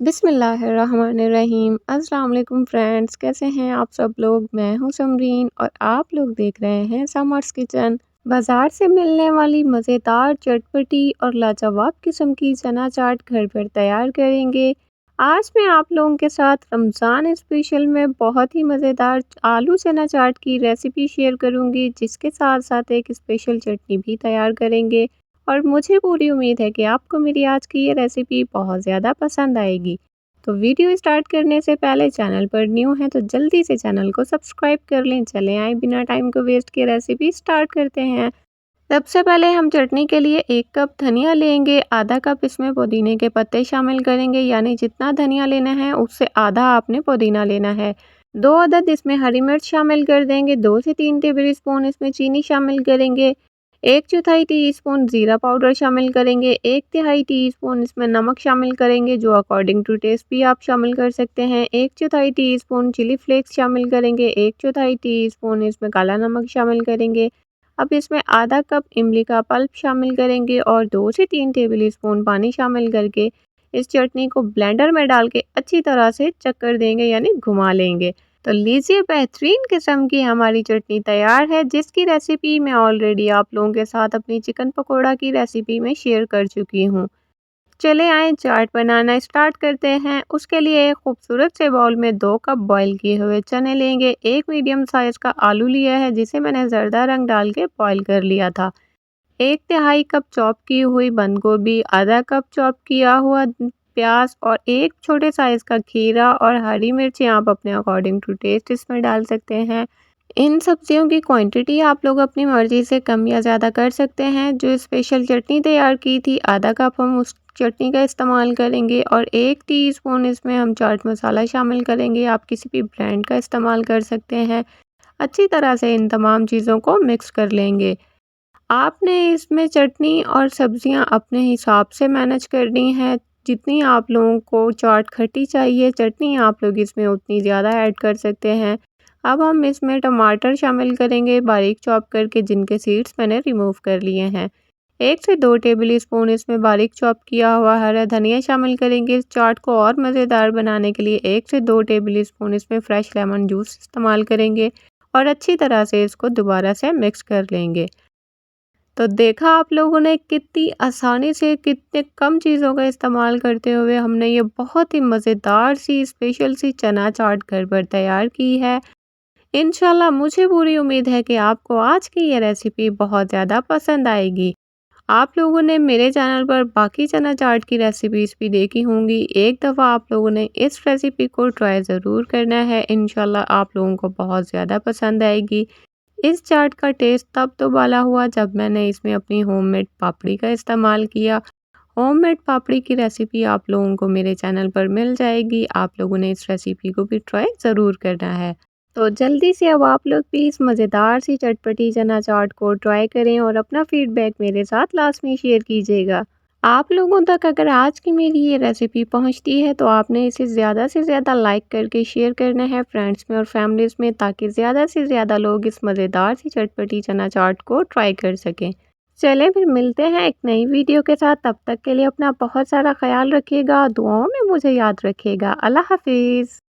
बिस्मिल्लाहिर्रहमानिर्रहीम। अस्सलाम वालेकुम फ्रेंड्स, कैसे हैं आप सब लोग। मैं हूं समरीन और आप लोग देख रहे हैं समर्स किचन। बाज़ार से मिलने वाली मज़ेदार चटपटी और लाजवाब किस्म की चना चाट घर पर तैयार करेंगे। आज मैं आप लोगों के साथ रमज़ान स्पेशल में बहुत ही मज़ेदार आलू चना चाट की रेसिपी शेयर करूंगी, जिसके साथ साथ एक स्पेशल चटनी भी तैयार करेंगे। और मुझे पूरी उम्मीद है कि आपको मेरी आज की ये रेसिपी बहुत ज़्यादा पसंद आएगी। तो वीडियो स्टार्ट करने से पहले चैनल पर न्यू हैं तो जल्दी से चैनल को सब्सक्राइब कर लें। चले आए बिना टाइम को वेस्ट किए रेसिपी स्टार्ट करते हैं। सबसे पहले हम चटनी के लिए 1 कप धनिया लेंगे, आधा कप इसमें पुदीने के पत्ते शामिल करेंगे, यानी जितना धनिया लेना है उससे आधा आपने पुदीना लेना है। 2 अदद इसमें हरी मिर्च शामिल कर देंगे, 2 से 3 टेबल स्पून इसमें चीनी शामिल करेंगे, 1/4 टीस्पून ज़ीरा पाउडर शामिल करेंगे, 1/3 टीस्पून इसमें नमक शामिल करेंगे, जो अकॉर्डिंग टू टेस्ट भी आप शामिल कर सकते हैं, 1/4 टीस्पून चिली फ्लेक्स शामिल करेंगे, 1/4 टीस्पून इसमें काला नमक शामिल करेंगे। अब इसमें आधा कप इमली का पल्प शामिल करेंगे और 2 से 3 टेबल स्पून पानी शामिल करके इस चटनी को ब्लेंडर में डाल के अच्छी तरह से चक्कर देंगे, यानी घुमा लेंगे। तो लीजिए, बेहतरीन किस्म की हमारी चटनी तैयार है, जिसकी रेसिपी मैं ऑलरेडी आप लोगों के साथ अपनी चिकन पकोड़ा की रेसिपी में शेयर कर चुकी हूँ। चले आए चाट बनाना स्टार्ट करते हैं। उसके लिए एक खूबसूरत से बाउल में 2 कप बॉईल किए हुए चने लेंगे, 1 मीडियम साइज़ का आलू लिया है जिसे मैंने जर्दा रंग डाल के बॉईल कर लिया था, 1/3 कप चॉप की हुई बंद गोभी, आधा कप चॉप किया हुआ प्याज और एक छोटे साइज़ का खीरा और हरी मिर्ची आप अपने अकॉर्डिंग टू टेस्ट इसमें डाल सकते हैं। इन सब्जियों की क्वांटिटी आप लोग अपनी मर्ज़ी से कम या ज़्यादा कर सकते हैं। जो स्पेशल चटनी तैयार की थी, आधा कप हम उस चटनी का इस्तेमाल करेंगे और 1 टीस्पून इसमें हम चाट मसाला शामिल करेंगे। आप किसी भी ब्रांड का इस्तेमाल कर सकते हैं। अच्छी तरह से इन तमाम चीज़ों को मिक्स कर लेंगे। आपने इसमें चटनी और सब्जियां अपने हिसाब से मैनेज करनी है। जितनी आप लोगों को चाट खट्टी चाहिए, चटनी आप लोग इसमें उतनी ज़्यादा ऐड कर सकते हैं। अब हम इसमें टमाटर शामिल करेंगे बारीक चॉप करके, जिनके सीड्स मैंने रिमूव कर लिए हैं। 1 से 2 टेबल स्पून इसमें बारीक चॉप किया हुआ हरा धनिया शामिल करेंगे। इस चाट को और मज़ेदार बनाने के लिए 1 से 2 टेबल स्पून इसमें फ्रेश लेमन जूस इस्तेमाल करेंगे और अच्छी तरह से इसको दोबारा से मिक्स कर लेंगे। तो देखा आप लोगों ने कितनी आसानी से, कितने कम चीज़ों का इस्तेमाल करते हुए हमने ये बहुत ही मज़ेदार सी स्पेशल सी चना चाट घर पर तैयार की है। इंशाल्लाह मुझे पूरी उम्मीद है कि आपको आज की ये रेसिपी बहुत ज़्यादा पसंद आएगी। आप लोगों ने मेरे चैनल पर बाकी चना चाट की रेसिपीज़ भी देखी होंगी। एक दफ़ा आप लोगों ने इस रेसिपी को ट्राई ज़रूर करना है। इंशाल्लाह आप लोगों को बहुत ज़्यादा पसंद आएगी। इस चाट का टेस्ट तब तो बाला हुआ जब मैंने इसमें अपनी होममेड पापड़ी का इस्तेमाल किया। होममेड पापड़ी की रेसिपी आप लोगों को मेरे चैनल पर मिल जाएगी। आप लोगों ने इस रेसिपी को भी ट्राई ज़रूर करना है। तो जल्दी से अब आप लोग भी इस मज़ेदार सी चटपटी चना चाट को ट्राई करें और अपना फीडबैक मेरे साथ लास्ट में शेयर कीजिएगा। आप लोगों तक अगर आज की मेरी ये रेसिपी पहुंचती है तो आपने इसे ज़्यादा से ज़्यादा लाइक करके शेयर करना है फ्रेंड्स में और फैमिलीज़ में, ताकि ज़्यादा से ज़्यादा लोग इस मज़ेदार सी चटपटी चना चाट को ट्राई कर सकें। चलें फिर मिलते हैं एक नई वीडियो के साथ। तब तक के लिए अपना बहुत सारा ख्याल रखिएगा, दुआओं में मुझे याद रखिएगा। अल्लाह हाफिज़।